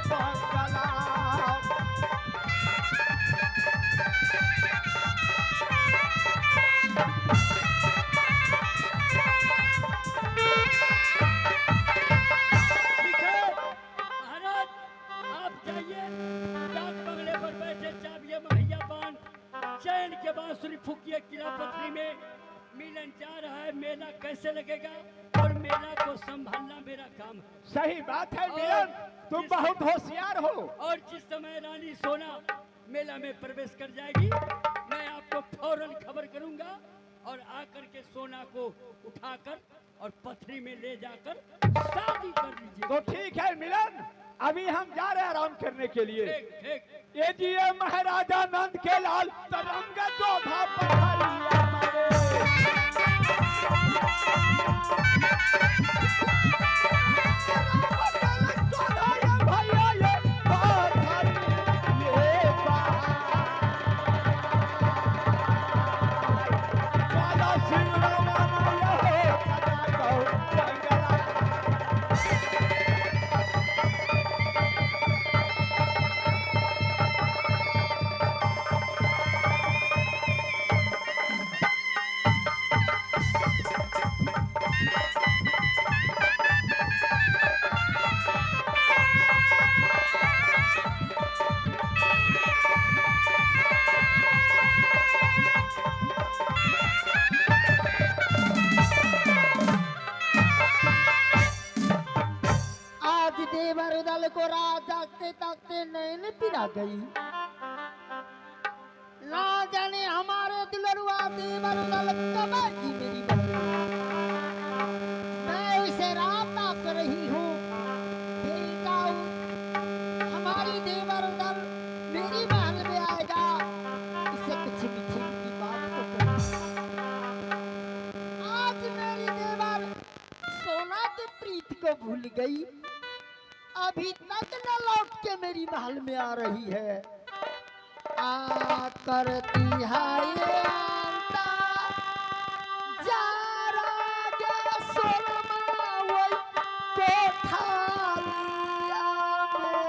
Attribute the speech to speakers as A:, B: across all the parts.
A: बंगला।
B: ठीक है महाराज, आप जाइए, डाक बंगले पर बैठे चाबिये मुहैया पान, चैन के बांसुरी फूकिए किला पथरी में। मिलन जा रहा है, मेला कैसे लगेगा और मेला को संभालना मेरा काम है।
A: सही बात है मिलन, तुम बहुत होशियार हो।
B: और जिस समय रानी सोना मेला में प्रवेश कर जाएगी, मैं आपको फौरन खबर करूंगा और आकर के सोना को उठाकर और पथरी में ले जाकर शादी कर लीजिए।
A: तो ठीक है मिलन, अभी हम जा रहे हैं आराम करने के लिए।
B: ठीक ठीक।
A: ये जी ये महाराजा नंद के लाल तरंग जोधा पथरिया मारे। जोधा ये भैया ये पथरी ये बाई। ज्वाला सिंह रमन ये कदा गौ जंगला।
C: आज देवर दल को रात जागते ताकते नैन पिरा गई। ना जाने हमारे दिलरुआ देवर दल कब आएगी मेरी बहू। मैं इसे रात ताक रही हूँ, देखता हूँ हमारी देवर दल मेरी महल में आएगा। इसे कुछ मीठी मीठी बात तो करूँ। आज मेरी देवर सोना के प्रीत को भूल गई, अभी तक न लौट के मेरी महल में आ रही है। आ करती है ये अंता, जा रागे सोनमा वही कोठालिया में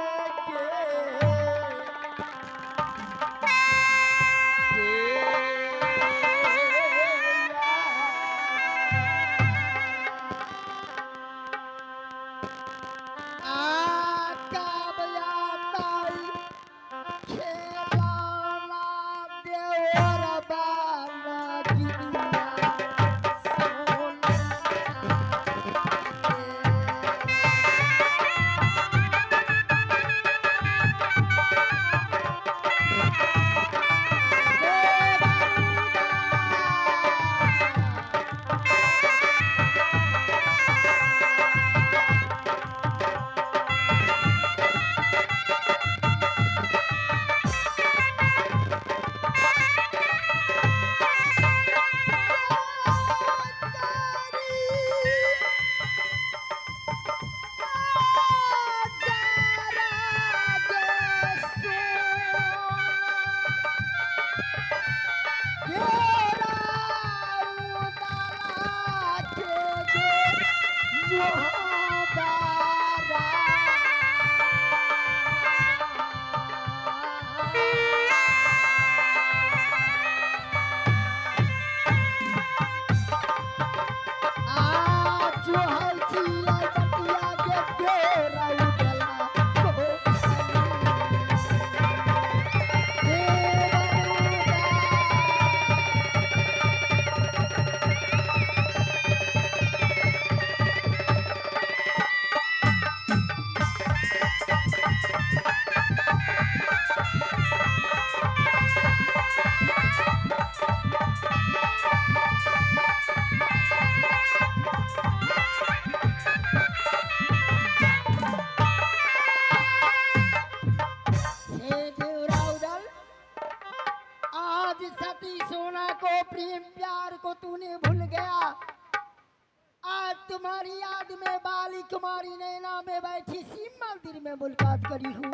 C: तुम्हारी याद में बाली कुमारी नैना में बैठी शिव मंदिर में मुलाकात करी हूँ।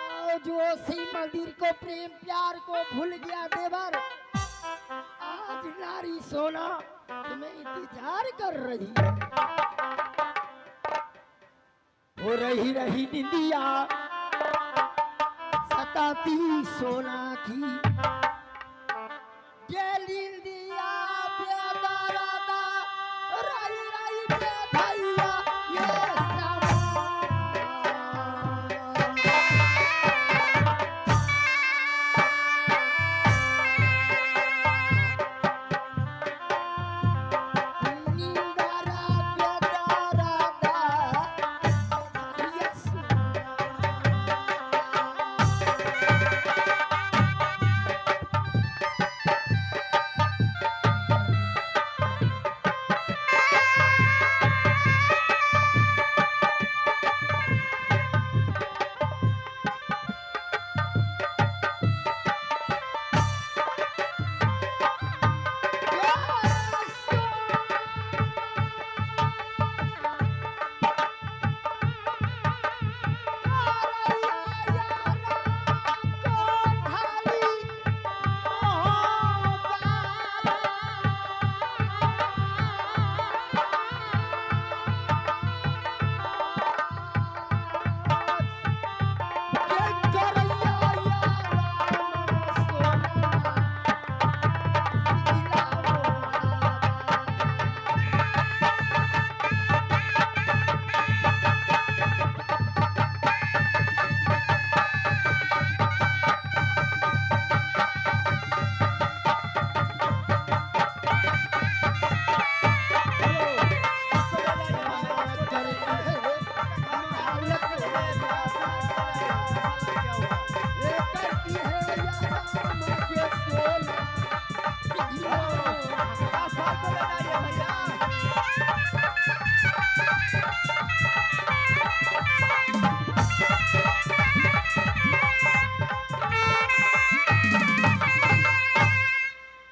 C: और जो शिव मंदिर को प्रेम प्यार को भूल गया देवर, आज नारी सोना तुम्हें इंतजार कर रही है। हो रही रही निंदिया सताती सोना की गेली दिया बेदरादा रही रही बेधैया ये समा नींदरा बेदरादा ये समा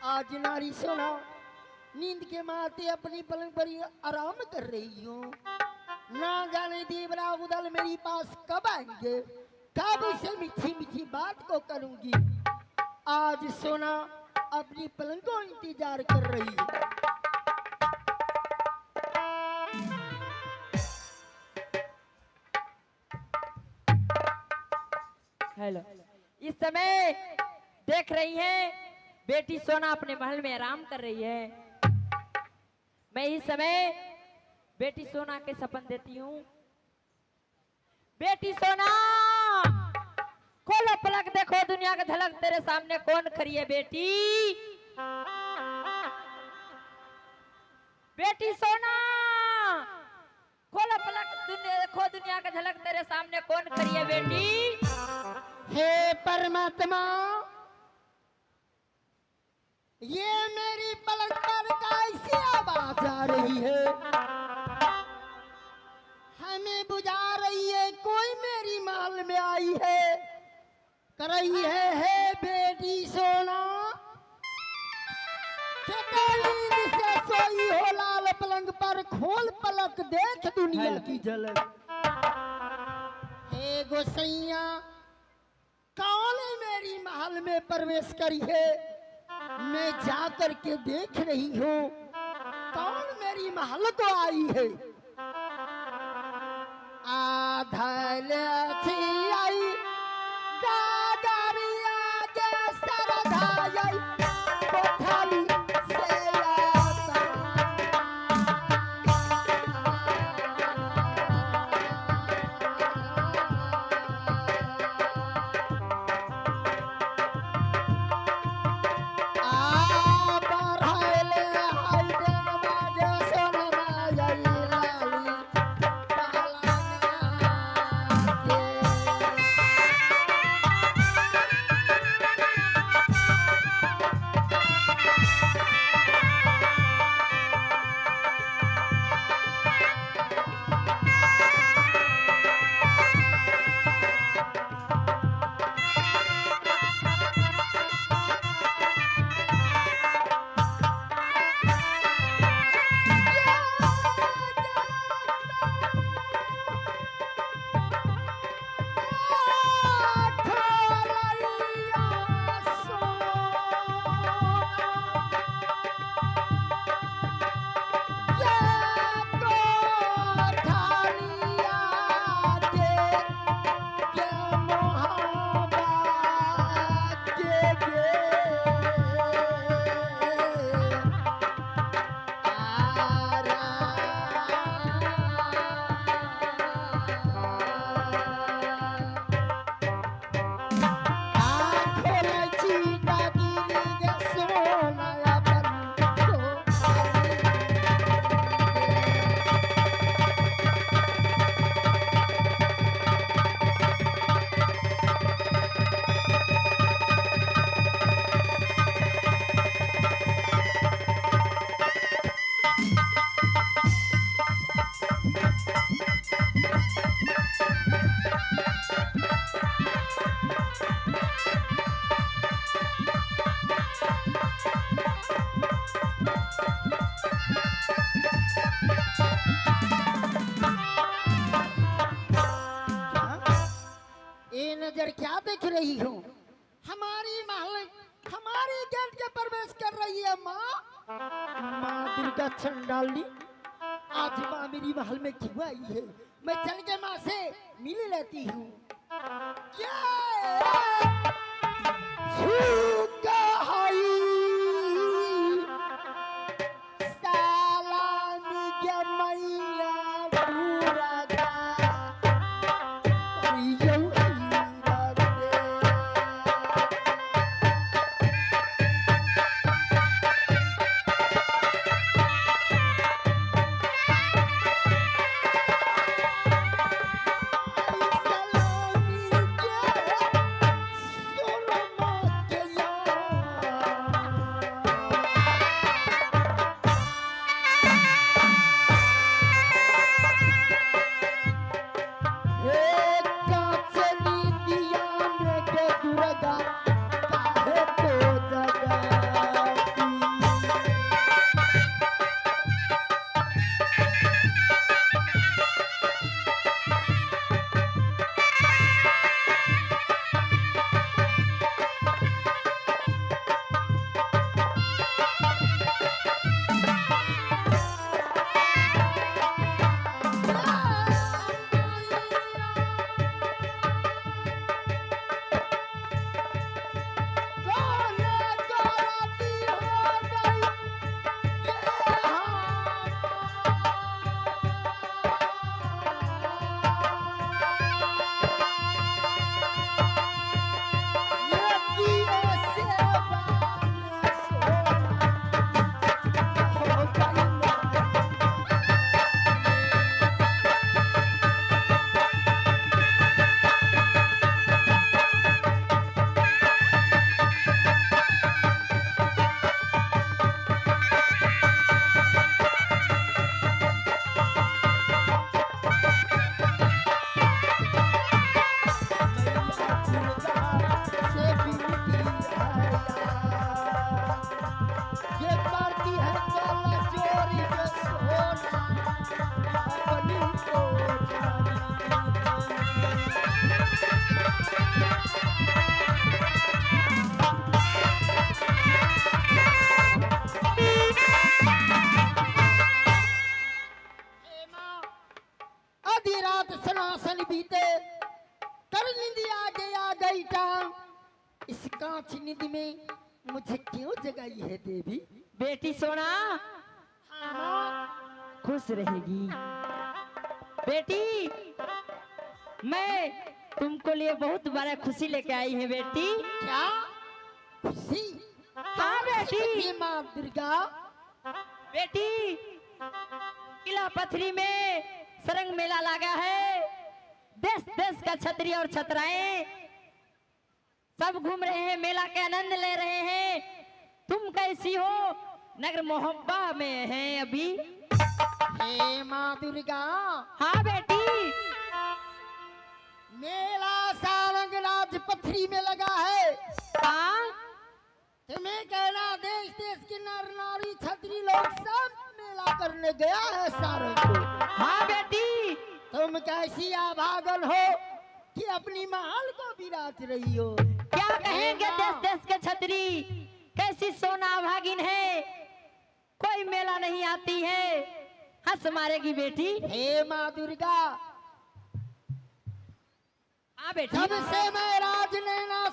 C: आज नारी सोना नींद के माते अपनी पलंग पर ही आराम कर रही हूँ। ना जाने देवरा उदल मेरी पास कब आएंगे, कब इसे मीठी मीठी बात को करूंगी। आज सोना अपनी पलंग को इंतजार कर रही है।
D: हेलो, इस समय देख रही हैं बेटी सोना अपने महल में आराम कर रही है। मैं इस समय बेटी सोना के सपन देती हूँ। बेटी सोना खोलो पलक, देखो दुनिया का झलक, तेरे सामने कौन खड़ी है बेटी। बेटी सोना खोलो पलक, देखो दुनिया का झलक, तेरे सामने कौन खड़ी है बेटी।
C: हे परमात्मा, ये मेरी पलंग पर कैसी आवाज आ रही है, हमें बुझा रही है कोई मेरी महल में आई है, कर रही है हे बेटी सोना, नींद से सोई हो लाल पलंग पर, खोल पलक देख दुनिया की झलक। हे गोसैया, कौन मेरी महल में प्रवेश करी है, मैं जाकर के देख रही हूँ कौन मेरी महल को आई है। आधल थी आई गागरिया के सरधाई कोठाली से आता। नजर क्या देख रही हूँ? हमारी महल हमारी गेट के प्रवेश कर रही है माँ। माँ दुर्गा चंडाली, आज माँ मेरी महल में क्यों आई है? मैं चल के माँ से मिल लेती हूँ। क्या झुका हाई सालामी के मैया पूरा गा करियो हीरा रे। आधी रात सनासन बीते कर नींद आगे आ गई टांग। इस कांच नींद में मुझे क्यों जगाई है देवी?
D: बेटी सोना
C: हाँ माँ।
D: खुश रहेगी बेटी। मैं तुमको लिए बहुत बड़ा खुशी लेके आई है बेटी।
C: क्या खुशी?
D: हाँ बेटी।
C: खुशी माँ दुर्गा।
D: बेटी किला पथरी में सरंग मेला लगा है। देश देश का छतरी और छतराएं सब घूम रहे हैं, मेला के आनंद ले रहे हैं। तुम कैसी हो? नगर मोहब्बा में है अभी।
C: हे माँ दुर्गा,
D: हाँ बेटी।
C: मेला सारंग राज पथरी में लगा है।
D: हाँ
C: तुम्हें कहना देश देश के नर नारी छतरी लोग सब मेला करने गया है सारंग को।
D: हाँ बेटी।
C: तुम कैसी अभागन हो कि अपनी महल को बिराज रही हो?
D: क्या कहेंगे देश देश के छतरी, कैसी सोना भागिन है, कोई मेला नहीं आती है, हंस मारेगी बेटी।
C: हे माँ दुर्गा,
D: हाँ बेटी।
C: जब से मैं राजनैना